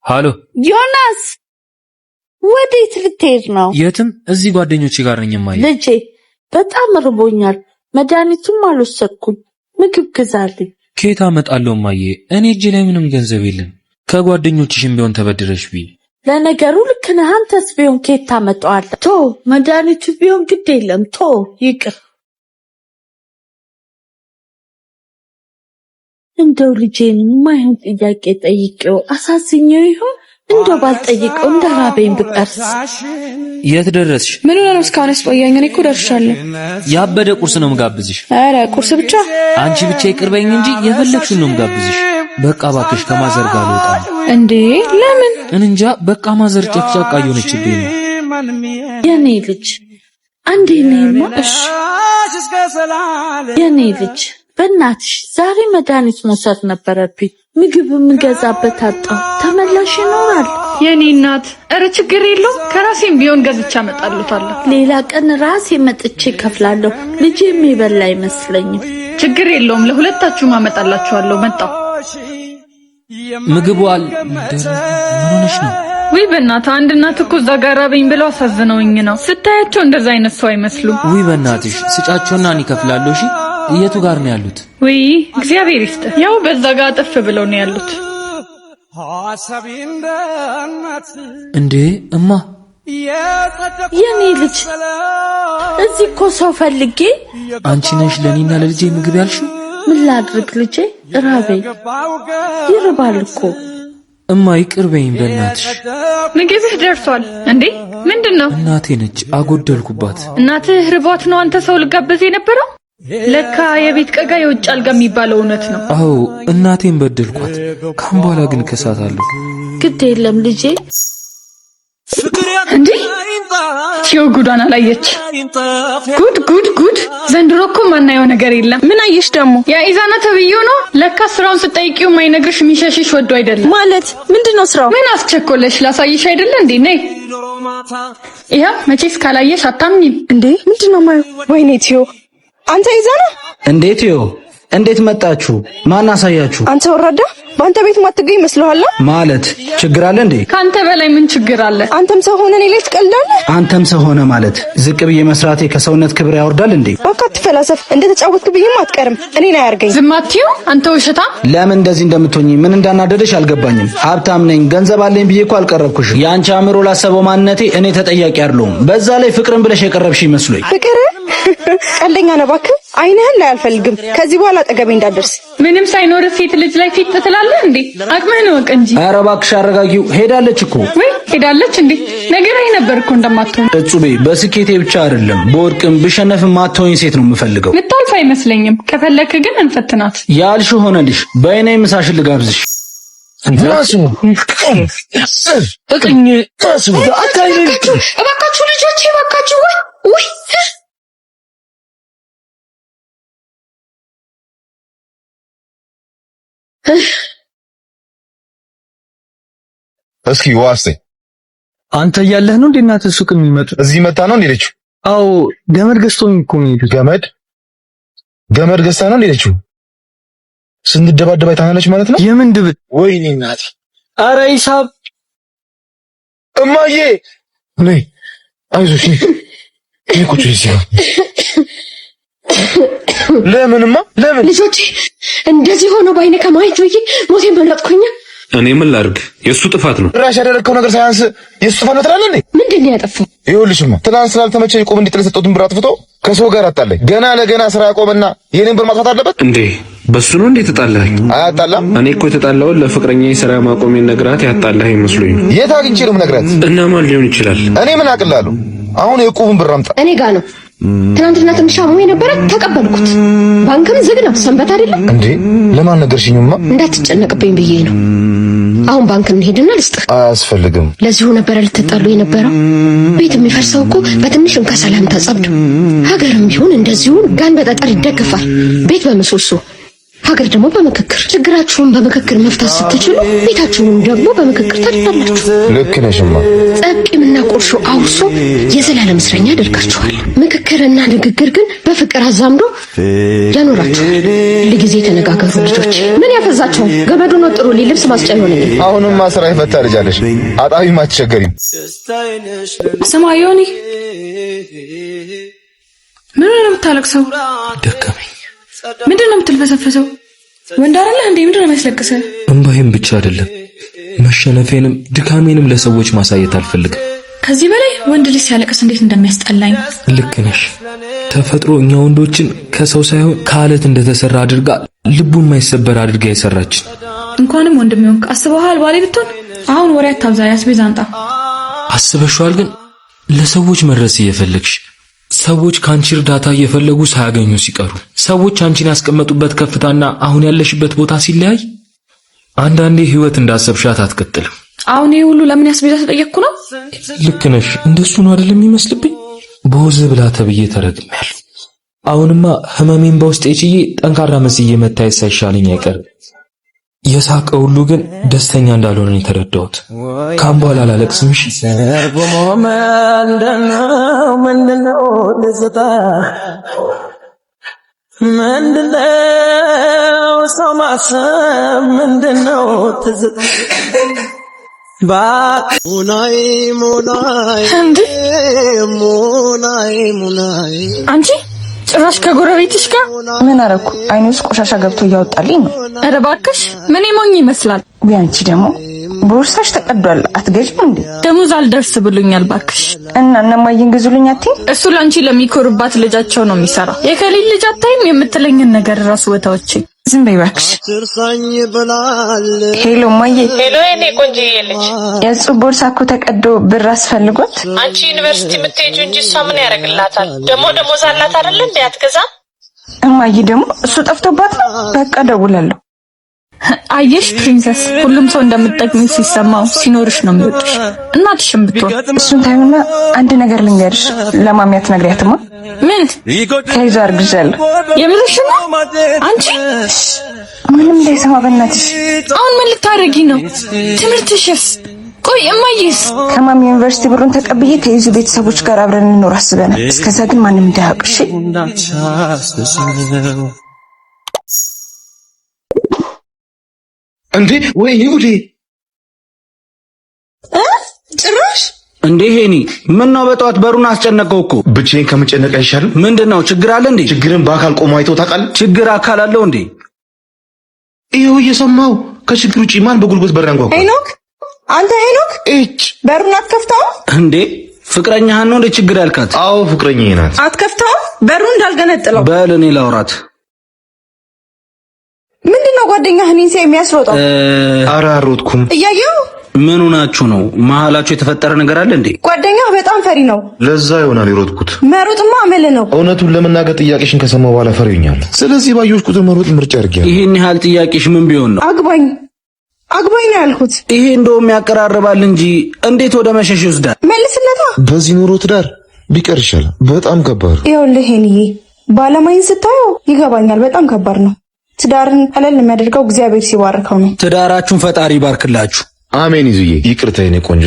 ሃሎ ዮናስ ወዴት ልትሄድ ነው? የትም እዚህ ጓደኞቼ ጋር ነኝ ማየ። ልጄ በጣም ርቦኛል። መድኃኒቱም አልወሰድኩም። ምግብ ግዛልኝ። ከየት አመጣለሁ ማየ? እኔ እጄ ላይ ምንም ገንዘብ የለም። ከጓደኞችሽም ቢሆን ተበድረሽ ቢ። ለነገሩ ልክ ነህ። አንተስ ቢሆን ከየት ታመጣዋለህ? ቶ መድኃኒቱ ቢሆን ግድ የለም ቶ ይቅር። እንደው ልጄን ማይሆን ጥያቄ ጠይቄው አሳዝኜው ይሆን? እንደው ባልጠይቀው እንደራበኝ ብቀርስ። የት ደረስሽ? ምን ሆነ ነው እስካሁን ያስቆየኝ? እኔ እኮ ደርሻለሁ። ያበደ ቁርስ ነው ምጋብዝሽ። አረ ቁርስ ብቻ? አንቺ ብቻ ይቅርበኝ እንጂ የፈለግሽውን ነው ምጋብዝሽ። በቃ ባክሽ ከማዘር ጋር ልወጣ ነው። እንዴ ለምን? እንጃ በቃ ማዘር ጨቅጫቃ እየሆነችብኝ ነው። የኔ ልጅ አንዴ ነይማ። እሺ የኔ ልጅ በእናትሽ ዛሬ መድኃኒት መውሰድ ነበረብኝ። ምግብ የምገዛበት አጣሁ። ተመላሽ ይኖራል? የኔ እናት እረ ችግር የለውም ከራሴም ቢሆን ገዝቻ እመጣለታለሁ። ሌላ ቀን ራሴ መጥቼ ከፍላለሁ። ልጄ የሚበላ አይመስለኝም። ችግር የለውም ለሁለታችሁም አመጣላችኋለሁ። መጣሁ። ምግቡ ምን ሆነሽ ነው? ወይ በእናትህ አንድ እናት እኮ እዛ ጋር ራበኝ ብለው አሳዝነውኝ ነው። ስታያቸው እንደዛ አይነት ሰው አይመስሉም። ወይ በእናትሽ ስጫቸውና እኔ እከፍላለሁ። እሺ የቱ ጋር ነው ያሉት? ወይ እግዚአብሔር ይስጥ። ያው በዛ ጋር አጠፍ ብለው ነው ያሉት። እንዴ እማ የኔ ልጅ እዚህ እኮ ሰው ፈልጌ። አንቺ ነሽ ለኔና ለልጄ ምግብ ያልሽው? ምን ላድርግ ልጄ ራበኝ። ይርባል እኮ እማ ይቅር በይኝ በእናትሽ። ምግብህ ደርሷል እንዴ? ምንድነው? እናቴ ነች አጎደልኩባት። እናትህ ርቧት ነው አንተ ሰው ልጋበዝ የነበረው? ለካ የቤት ቀጋ የውጭ አልጋ የሚባለው እውነት ነው። አዎ እናቴን በደልኳት። ካም በኋላ ግን ከሳታለሁ። ግድ የለም ልጄ። እንዴ ሲዮ ጉዳና ላየች። ጉድ ጉድ ጉድ! ዘንድሮ እኮ ማናየው ነገር የለም። ምን አየሽ ደግሞ? ያ ኢዛና ተብዬው ነው። ለካ ስራውን ስጠይቂው ማይነግርሽ የሚሸሽሽ ወዶ አይደለም። ማለት ምንድነው ስራው? ምን አስቸኮለሽ? ላሳይሽ አይደለ እንዴ? ነይ ይሄ መቼስ ካላየሽ አታምኚም እንዴ? ምንድነው ማየው? ወይኔ ቲዮ አንተ ኢዛና! እንዴት ዮ እንዴት መጣችሁ? ማን አሳያችሁ? አንተ ወራዳ በአንተ ቤት ማትገኝ መስሎሃል? ማለት ችግር አለ እንዴ? ካንተ በላይ ምን ችግር አለ? አንተም ሰው ሆነ እኔ ላይ ትቀልዳለህ? አንተም ሰው ሆነ ማለት ዝቅ ብዬ መስራቴ ከሰውነት ክብር ያወርዳል እንዴ? በቃ አትፈላሰፍ። እንደተጫወትክብኝም አትቀርም። እኔን አያርገኝ። ዝም አትይው አንተ ውሸታ። ለምን እንደዚህ እንደምትሆኚ ምን እንዳናደደሽ አልገባኝም። ሀብታም ነኝ ገንዘብ አለኝ ብዬ እኮ አልቀረብኩሽ። ያንቺ አእምሮ ላሰበው ማንነቴ እኔ ተጠያቂ አይደለሁም። በዛ ላይ ፍቅርን ብለሽ የቀረብሽ ይመስሉኝ። ፍቅር ቀልደኛ ነው እባክህ። አይንህን ላይ አልፈልግም። ከዚህ በኋላ አጠገቤ እንዳትደርስ። ምንም ሳይኖር ሴት ልጅ ላይ ፊት ትላለህ እንዴ? አቅምህን ወቅ እንጂ። ኧረ እባክሽ አረጋጊው። ሄዳለች እኮ። ወይ ሄዳለች እንዴ? ነገርህ ነበር እኮ እንደማትሆን። እጹቤ በስኬቴ ብቻ አይደለም በወርቅም ብሸነፍም ማትሆኝ ሴት ነው የምፈልገው። ምታልፍ አይመስለኝም። ከፈለክ ግን እንፈትናት። ያልሽ ሆነልሽ። በእኔ ምሳሽን ልጋብዝሽ። እባካችሁ ልጆቼ እባካችሁ። ወይ እስኪ ዋስቴ አንተ እያለህ ነው እንዴ እናትህ ሱቅ የሚመጡት? እዚህ መጣ ነው እንዴለችው? አዎ ገመድ ገዝቶኝ እኮ ነው የሄዱት። ገመድ ገዝታ ነው እንዴለችው? ስንደባደብ አይታናለች ማለት ነው? የምን ድብት? ወይኔ እናቴ! አረ ሂሳብ እማዬ ነይ አይዞሽ ነይ ቁጭ ይሲያ ለምንማ ለምን ልጆቼ እንደዚህ ሆኖ ባይነ ከማየት ወይ ሞቴን መረጥኩኝ። እኔ ምን ላድርግ? የሱ ጥፋት ነው። ራሽ ያደረከው ነገር ሳያንስ የሱ ጥፋት ነው ትላለህ እንዴ? ምንድን ነው ያጠፋው? ይኸውልሽማ ትናንት ስላልተመቸኝ ቆም እንዲጥል ሰጠሁትን ብር አጥፍቶ ከሰው ጋር አጣለኝ። ገና ለገና ስራ ያቆምና የኔን ብር ማጥፋት አለበት እንዴ? በሱ ነው እንዴ ተጣላኝ? አያጣላም። እኔ እኮ የተጣላው ለፍቅረኛዬ ስራ ማቆሜን ነግራት ያጣላህ ይመስሉኝ። የት አግኝቼ ነው ነግራት? እና ማን ሊሆን ይችላል? እኔ ምን አቅላለሁ? አሁን የቁቡን ብር አምጣ። እኔ ጋር ነው። ትናንትና ትንሽ አሞኝ ነበር ተቀበልኩት። ባንክም ዝግ ነው። ሰንበት አይደለም እንዴ? ለማን ነገርሽኝማ? እንዳትጨነቅብኝ ብዬ ነው። አሁን ባንክ እንሄድና ልስጥህ። አያስፈልግም። ለዚሁ ነበር ልትጣሉ የነበረው። ቤት የሚፈርሰው እኮ በትንሽም ከሰላም ተጸብዶ። ሀገርም ቢሆን እንደዚሁ ጋን በጠጠር ይደገፋል። ቤት በምሰሶ ሀገር ደግሞ በምክክር። ችግራችሁን በምክክር መፍታት ስትችሉ ቤታችሁንም ደግሞ በምክክር ታድሳላችሁ። ልክ ነሽማ። ጠቂምና ቁርሾ አውርሶ የዘላለም እስረኛ ያደርጋችኋል። ምክክርና ንግግር ግን በፍቅር አዛምዶ ያኖራችኋል። ለጊዜ ተነጋገሩ ልጆች። ምን ያፈዛችኋል? ገመዱን ወጥሩ ልብስ ማስጫ ይሆነኝ። አሁንማ ስራ ይፈታ ልጃለሽ። አጣቢም አትቸገሪም። ስማ ዮኒ፣ ምን ነው የምታለቅሰው? ደከመኝ። ምንድን ነው የምትልፈሰፈሰው? ወንድ አይደለህ እንዴ? ምንድን ነው የሚያስለቅስህ? እንባዬም ብቻ አይደለም መሸነፌንም ድካሜንም ለሰዎች ማሳየት አልፈልግም። ከዚህ በላይ ወንድ ልጅ ሲያለቅስ እንዴት እንደሚያስጠላኝ። ልክ ነሽ። ተፈጥሮ እኛ ወንዶችን ከሰው ሳይሆን ከአለት እንደተሰራ አድርጋ ልቡን ማይሰበር አድርጋ የሰራችን። እንኳንም ወንድም ይሆንክ አስበሃል። ባሌ ብትሆን አሁን ወሬ አታብዛ፣ ያስቤዛ አንጣ። አስበሽዋል? ግን ለሰዎች መድረስ እየፈለግሽ ሰዎች ካንቺ እርዳታ እየፈለጉ ሳያገኙ ሲቀሩ ሰዎች አንቺን ያስቀመጡበት ከፍታና አሁን ያለሽበት ቦታ ሲለያይ አንዳንዴ ህይወት እንዳሰብሻት አትቀጥልም። አሁን ይሄ ሁሉ ለምን ያስቤዛ ተጠየቅኩ ነው? ልክ ነሽ። እንደሱ ነው አይደለም የሚመስልብኝ። በወዝ ብላ ተብዬ ተረግሜያለሁ። አሁንማ ህመሜን በውስጤ ችዬ ጠንካራ መስዬ መታየት ሳይሻለኝ አይቀርም። የሳቀ ሁሉ ግን ደስተኛ እንዳልሆነ የተረዳሁት። ካም በኋላ አላለቅስም። እሺ ሰርቦሞ ምንድነው ልዝታ ምንድነው ሰው ማሰብ ምንድነው ትዝታ ባሙናይ ሙናይ ሙናይ አንቺ ጭራሽ ከጎረቤትሽ ጋር ምን አረኩ? አይኔ ውስጥ ቆሻሻ ገብቶ እያወጣልኝ ነው። ኧረ እባክሽ ምን ሞኝ ይመስላል። ቢያንቺ ደግሞ ቦርሳሽ ተቀዷል። አትገዥም እንዴ? ደሞዝ አልደርስ ብሎኛል። እባክሽ እና እነማዬን ግዙልኝ አትይም? እሱ ላንቺ ለሚኮርባት ልጃቸው ነው የሚሰራው። የከሌል ልጅ አታይም የምትለኝን ነገር ራሱ ወታዎቼ። ዝም በይ እባክሽ። ሄሎ ማዬ። ሄሎ የኔ ቆንጆዬ ልጅ። የእሱ ቦርሳ እኮ ተቀዶ ብር አስፈልጎት። አንቺ ዩኒቨርሲቲ የምትሄጂው እንጂ እሷ ምን ያደርግላታል? ደሞዝ አላት አይደል እንዴ? አትገዛም? እማዬ ደግሞ እሱ ጠፍቶባት ነው። በቃ ደውላለሁ። አየሽ ፕሪንሰስ፣ ሁሉም ሰው እንደምትጠቅሚው ሲሰማው ሲኖርሽ ነው የሚወድሽ። እናትሽም ብትሆን እሱን ታዩና አንድ ነገር ልንገርሽ። ለማሚያት ነግሪያትማ። ምን? ከይዞ አርግዣለሁ። የምርሽ ነው? አንቺ ምንም እንዳይሰማ በእናትሽ። አሁን ምን ልታረጊ ነው? ትምህርትሽስ? ቆይ እማዬስ? ከማሚ ዩኒቨርሲቲ ብሩን ተቀብዬ ከይዙ ቤተሰቦች ጋር አብረን እንኖር አስበናል። እስከዛ ግን ማንም እንዳያውቅ እሺ? እንዴ ወይ ይሁዲ ጭራሽ እንዴ ሄኒ ምን ነው በጠዋት በሩን አስጨነቀው እኮ። ብቻዬን ከምጨነቅ አይሻልም? ምንድነው ችግር አለ እንዴ? ችግርን በአካል ቆሞ አይተው ታውቃለህ? ችግር አካል አለው እንዴ? ይኸው እየሰማው ከችግር ውጪ ማን በጉልበት በር ያንኳኳ? ሄኖክ አንተ ሄኖክ እጭ በሩን አትከፍተው እንዴ? ፍቅረኛህን ነው እንዴ ችግር ያልካት? አዎ ፍቅረኛዬ ናት። አትከፍተው በሩን እንዳልገነጥለው። በል እኔ ላውራት። ምንድነው ጓደኛህን እንሴ የሚያስሮጠው? ኧረ አልሮጥኩም። እያየው ምን ሆናችሁ ነው? መሀላችሁ የተፈጠረ ነገር አለ እንዴ? ጓደኛህ በጣም ፈሪ ነው። ለዛ ይሆናል የሮጥኩት። መሮጥማ አመል ነው። እውነቱን ለመናገር ጥያቄሽን ከሰማሁ በኋላ ፈሪኛል። ስለዚህ ባየሁሽ ቁጥር መሮጥ ምርጫ አድርጌያለሁ። ይሄን ያህል ጥያቄሽ ምን ቢሆን ነው? አግባኝ ነው ያልኩት። ይሄ እንደውም ያቀራርባል እንጂ እንዴት ወደ መሸሽ ይወስዳል? መልስለታ። በዚህ ኑሮ ትዳር ቢቀር ይሻላል። በጣም ከባድ። ይኸውልህ ሄንዬ ባለማይን ስታየው ይገባኛል። በጣም ከባድ ነው። ትዳርን ቀለል የሚያደርገው እግዚአብሔር ሲባርከው ነው። ትዳራችሁን ፈጣሪ ይባርክላችሁ። አሜን። ይዙዬ ይቅርታ የኔ ቆንጆ።